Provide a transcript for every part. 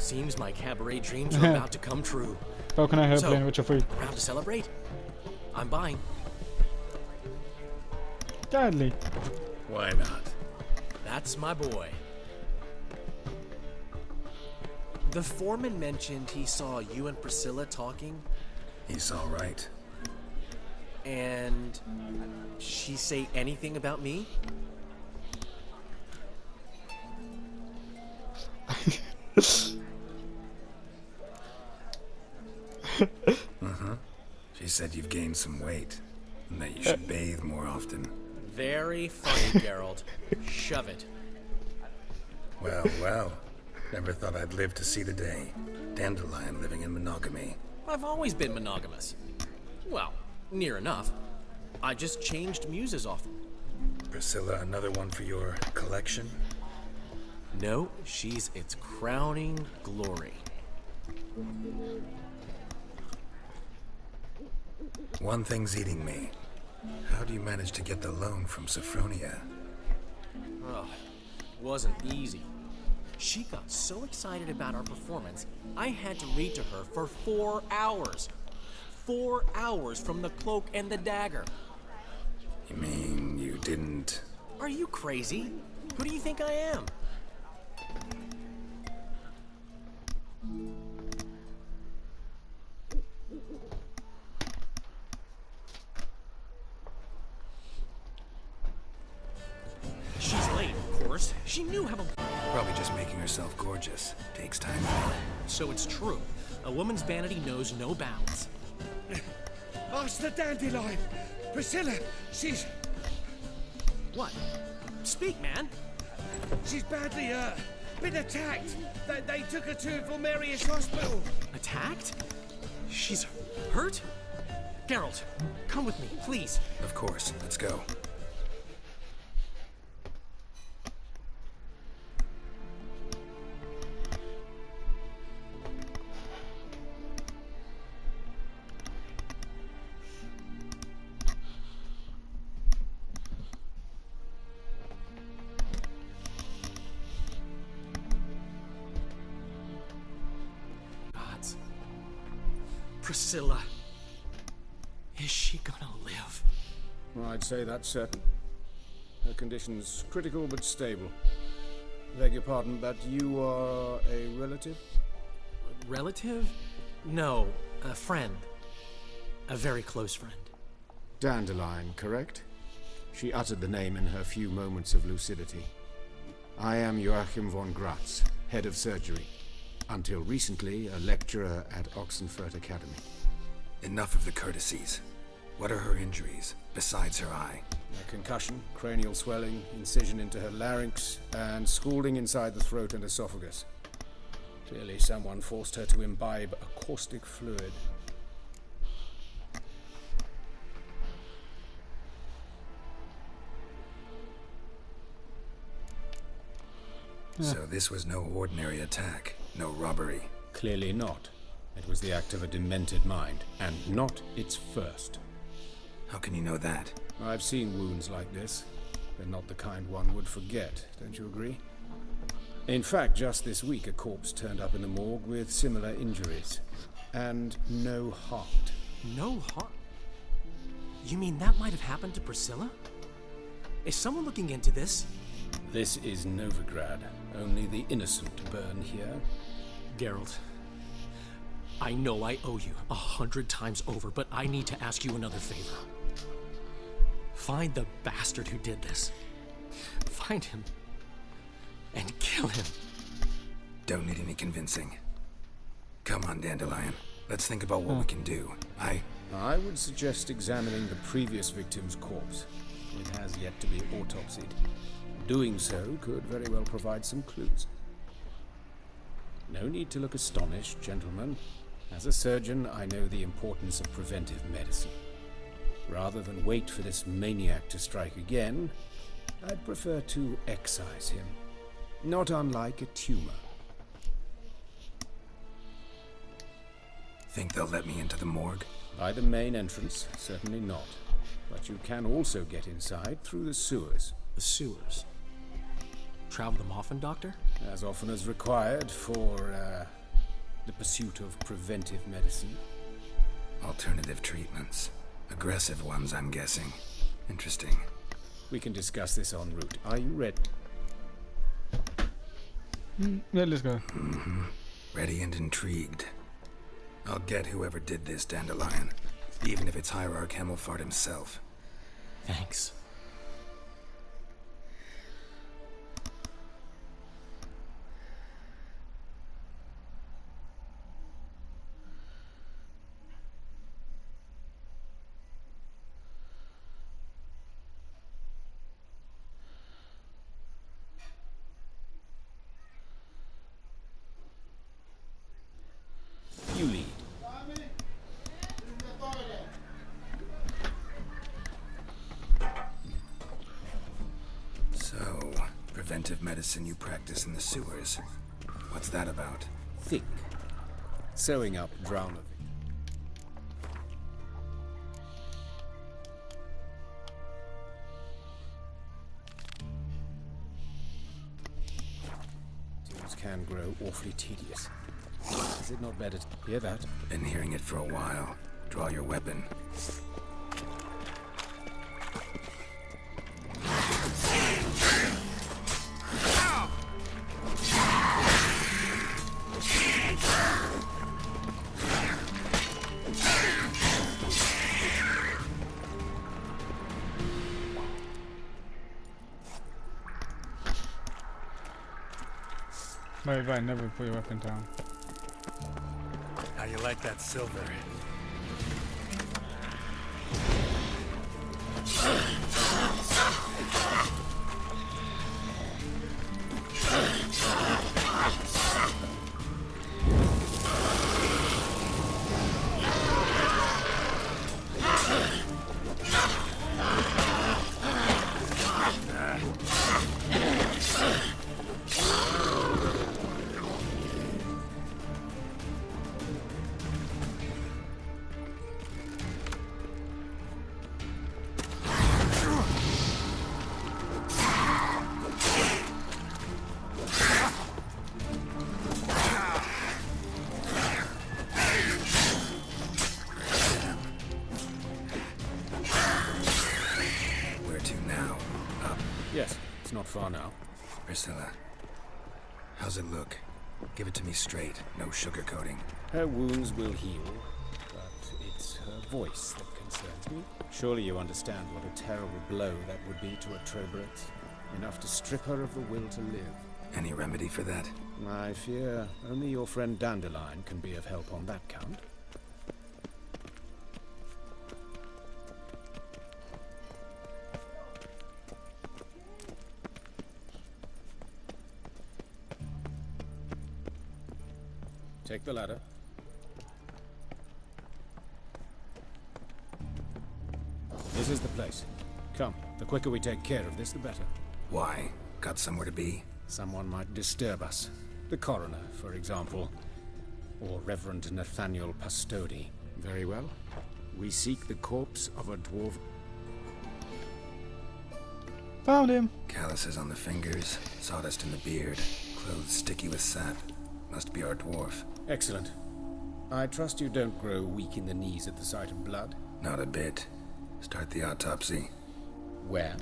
Seems my cabaret dreams are about to come true. How can I help, So, Lane? What you free? around to celebrate? I'm buying. Gladly. Why not? That's my boy. The foreman mentioned he saw you and Priscilla talking, He's all right. and she say anything about me? She said you've gained some weight, and that you should bathe more often. Very funny, Geralt. Shove it. Well, well. Never thought I'd live to see the day. Dandelion living in monogamy. I've always been monogamous. Well, near enough. I just changed muses often. Priscilla, another one for your collection? No, she's its crowning glory. One thing's eating me. How do you manage to get the loan from Sophronia? Ugh, wasn't easy. She got so excited about our performance, I had to read to her for 4 hours. 4 hours from The Cloak and the Dagger. You mean you didn't... Are you crazy? Who do you think I am? She's late, of course. She knew how to... Probably just making herself gorgeous. Takes time. So it's true. A woman's vanity knows no bounds. Ask the Dandelion. Priscilla, she's What? Speak, man. badly been attacked. They took her to Vulmerius Hospital. Attacked? She's hurt? Geralt, come with me, please. Of course. Let's go. Gods. Priscilla. Is she gonna live? I'd say that's certain. Her condition's critical but stable. Beg your pardon, but you are a relative? Relative? No, a friend. A very close friend. Dandelion, correct? She uttered the name in her few moments of lucidity. I am Joachim von Gratz, head of surgery. Until recently, a lecturer at Oxenfurt Academy. Enough of the courtesies. What are her injuries, besides her eye? A concussion, cranial swelling, incision into her larynx, and scalding inside the throat and esophagus. Clearly someone forced her to imbibe a caustic fluid. So this was no ordinary attack, no robbery. Clearly not. It was the act of a demented mind, and not its first. How can you know that? I've seen wounds like this. They're not the kind one would forget, don't you agree? In fact, just this week a corpse turned up in the morgue with similar injuries. And no heart. No heart? You mean that might have happened to Priscilla? Is someone looking into this? This is Novigrad. Only the innocent burn here. Geralt, I know I owe you 100 times over, but I need to ask you another favor. Find the bastard who did this. Find him. And kill him. Don't need any convincing. Come on, Dandelion. Let's think about what we can do. I would suggest examining the previous victim's corpse. It has yet to be autopsied. Doing so could very well provide some clues. No need to look astonished, gentlemen. As a surgeon, I know the importance of preventive medicine. Rather than wait for this maniac to strike again, I'd prefer to excise him. Not unlike a tumor. Think they'll let me into the morgue? By the main entrance, certainly not. But you can also get inside through the sewers. The sewers. Travel them often, Doctor? As often as required for the pursuit of preventive medicine. Alternative treatments. Aggressive ones, I'm guessing. Interesting. We can discuss this en route. Are you ready? Yeah, let's go. Ready and intrigued. I'll get whoever did this, Dandelion. Even if it's Hierarch Hemmelfart himself. Thanks. You lead. So, preventive medicine you practice in the sewers. What's that about? Think. Sewing up drowner. Things can grow awfully tedious. Is it not better to hear that? Been hearing it for a while. Draw your weapon. Bye, never put your weapon down. How you like that silver? Yes, it's not far now. Priscilla, how's it look? Give it to me straight, no sugarcoating. Her wounds will heal, but it's her voice that concerns me. Surely you understand what a terrible blow that would be to a Troberet. Enough to strip her of the will to live. Any remedy for that? I fear only your friend Dandelion can be of help on that count. Take the ladder. This is the place. Come, the quicker we take care of this, the better. Why? Got somewhere to be? Someone might disturb us. The coroner, for example. Or Reverend Nathaniel Pastodi. Very well. We seek the corpse of a dwarf. Found him. Calluses on the fingers, sawdust in the beard, clothes sticky with sap. Must be our dwarf. Excellent. I trust you don't grow weak in the knees at the sight of blood. Not a bit. Start the autopsy. Where?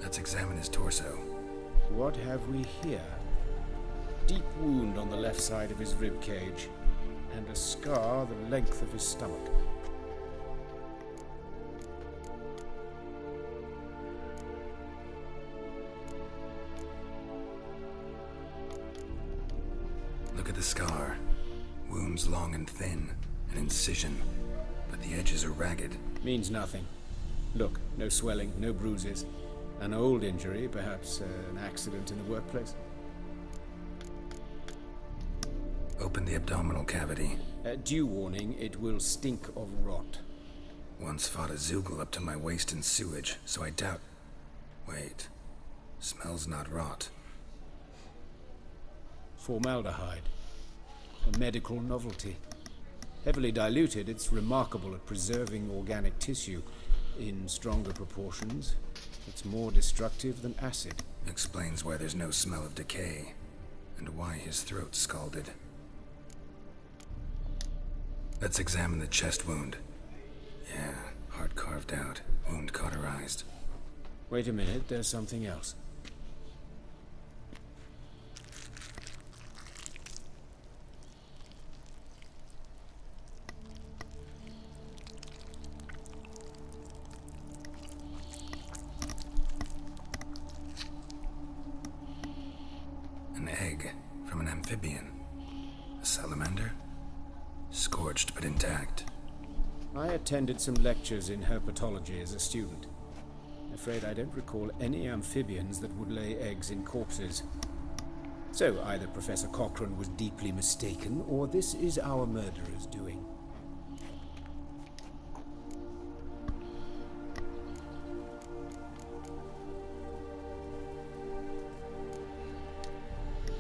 Let's examine his torso. What have we here? Deep wound on the left side of his rib cage, and a scar the length of his stomach. Look at the scar. Wounds long and thin, an incision, but the edges are ragged. Means nothing. Look, no swelling, no bruises. An old injury, perhaps an accident in the workplace. Open the abdominal cavity. Due warning, it will stink of rot. Once fought a Zoogle up to my waist in sewage, so I doubt... Wait. Smells not rot. Formaldehyde. A medical novelty. Heavily diluted, it's remarkable at preserving organic tissue in stronger proportions. It's more destructive than acid. Explains why there's no smell of decay, and why his throat's scalded. Let's examine the chest wound. Yeah, heart carved out, wound cauterized. Wait a minute, there's something else. An egg from an amphibian. A salamander? Scorched but intact. I attended some lectures in herpetology as a student. Afraid I don't recall any amphibians that would lay eggs in corpses. So either Professor Cochrane was deeply mistaken, or this is our murderer's doing.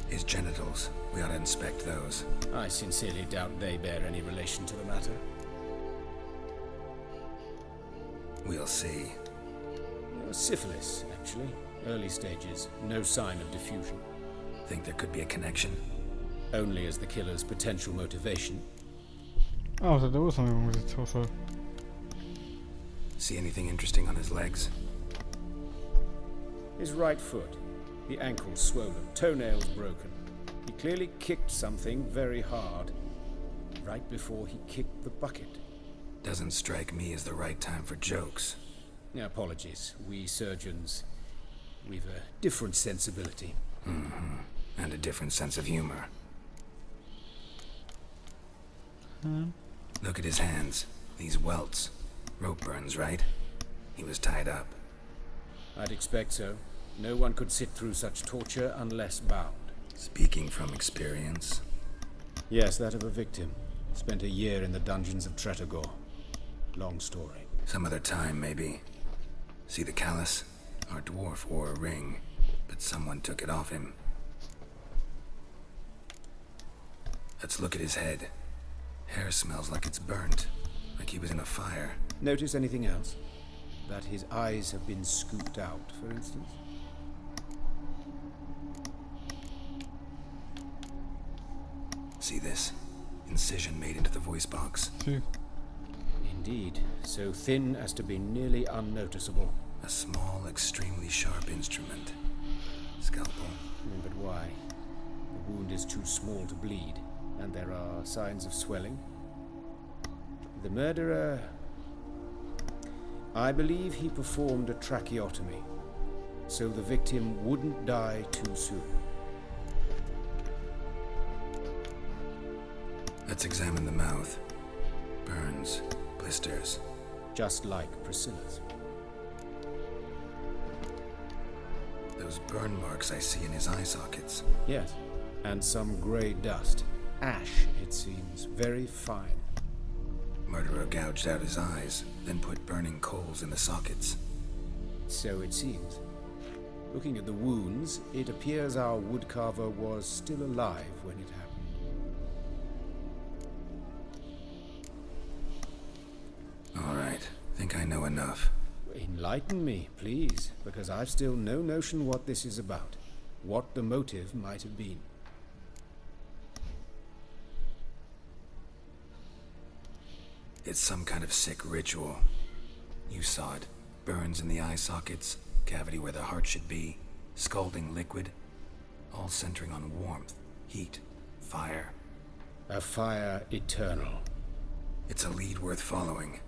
His genitals. We ought to inspect those. I sincerely doubt they bear any relation to the matter. We'll see. Syphilis, actually. Early stages. No sign of diffusion. Think there could be a connection? Only as the killer's potential motivation. Oh, so there was something wrong with his torso. See anything interesting on his legs? His right foot. The ankle swollen. Toenails broken. He clearly kicked something very hard. Right before he kicked the bucket. Doesn't strike me as the right time for jokes. Apologies. We surgeons, we've a different sensibility. And a different sense of humor. Look at his hands. These welts. Rope burns, right? He was tied up. I'd expect so. No one could sit through such torture unless bound. Speaking from experience. Yes, that of a victim. Spent a year in the dungeons of Tretogor. Long story. Some other time, maybe. See the callus? Our dwarf wore a ring, but someone took it off him. Let's look at his head. Hair smells like it's burnt, like he was in a fire. Notice anything else? That his eyes have been scooped out, for instance? See this? Incision made into the voice box. See. Indeed, so thin as to be nearly unnoticeable. A small, extremely sharp instrument. Scalpel. But why? The wound is too small to bleed, and there are signs of swelling. The murderer... I believe he performed a tracheotomy, so the victim wouldn't die too soon. Let's examine the mouth. Burns, blisters. Just like Priscilla's. Those burn marks I see in his eye sockets. Yes, and some grey dust. Ash, it seems. Very fine. Murderer gouged out his eyes, then put burning coals in the sockets. So it seems. Looking at the wounds, it appears our woodcarver was still alive when it happened. All right, think I know enough. Enlighten me, please, because I've still no notion what this is about. What the motive might have been. It's some kind of sick ritual. You saw it. Burns in the eye sockets, cavity where the heart should be, scalding liquid, all centering on warmth, heat, fire. A fire eternal. It's a lead worth following.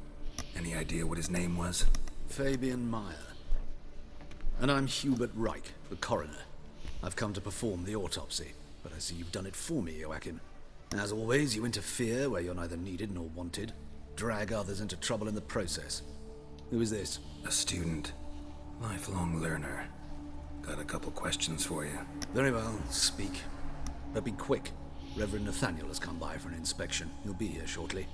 Any idea what his name was? Fabian Meyer. And I'm Hubert Reich, the coroner. I've come to perform the autopsy, but I see you've done it for me, Joachim. As always, you interfere where you're neither needed nor wanted. Drag others into trouble in the process. Who is this? A student. Lifelong learner. Got a couple questions for you. Very well, speak. But be quick. Reverend Nathaniel has come by for an inspection. He'll be here shortly.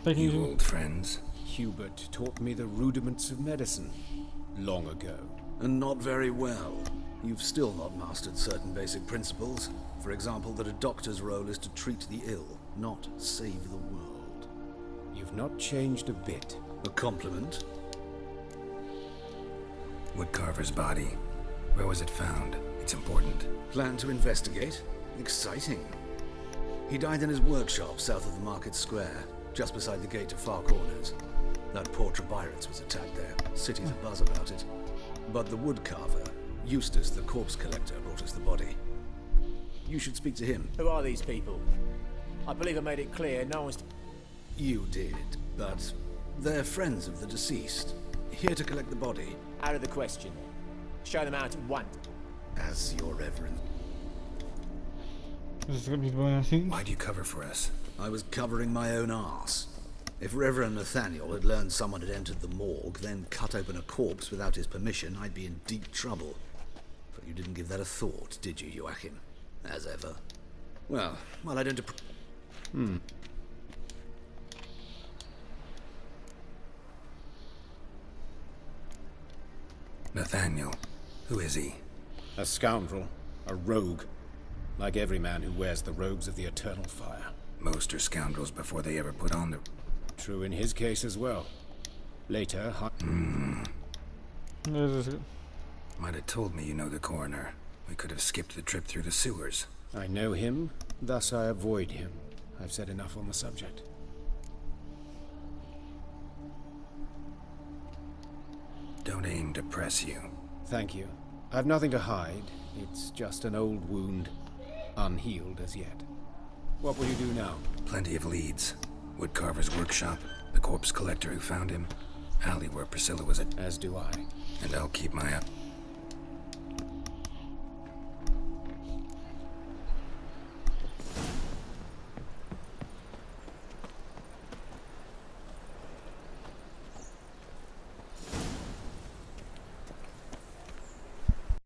Taking You old friends? Hubert taught me the rudiments of medicine. Long ago. And not very well. You've still not mastered certain basic principles. For example, that a doctor's role is to treat the ill, not save the world. You've not changed a bit. A compliment? Woodcarver's body. Where was it found? It's important. Plan to investigate? Exciting. He died in his workshop south of the Market Square, just beside the gate to Far Corners. That poor Trebyritz was attacked there. City's abuzz about it. But the woodcarver, Eustace the corpse collector, brought us the body. You should speak to him. Who are these people? I believe I made it clear no one's... You did, but they're friends of the deceased. Here to collect the body. Out of the question. Show them out at once. As your reverend. Is this gonna be the one I think? Why'd you cover for us? I was covering my own arse. If Reverend Nathaniel had learned someone had entered the morgue, then cut open a corpse without his permission, I'd be in deep trouble. But you didn't give that a thought, did you, Joachim? As ever. Well, I don't... Nathaniel. Who is he? A scoundrel. A rogue. Like every man who wears the robes of the Eternal Fire. Most are scoundrels before they ever put on the... True in his case as well. Later, Yeah, this is good. Might have told me you know the coroner. We could have skipped the trip through the sewers. I know him, thus I avoid him. I've said enough on the subject. Don't aim to press you. Thank you. I've nothing to hide. It's just an old wound, unhealed as yet. What will you do now? Plenty of leads. Woodcarver's workshop, the corpse collector who found him, alley where Priscilla was at, As do I. and I'll keep my eye.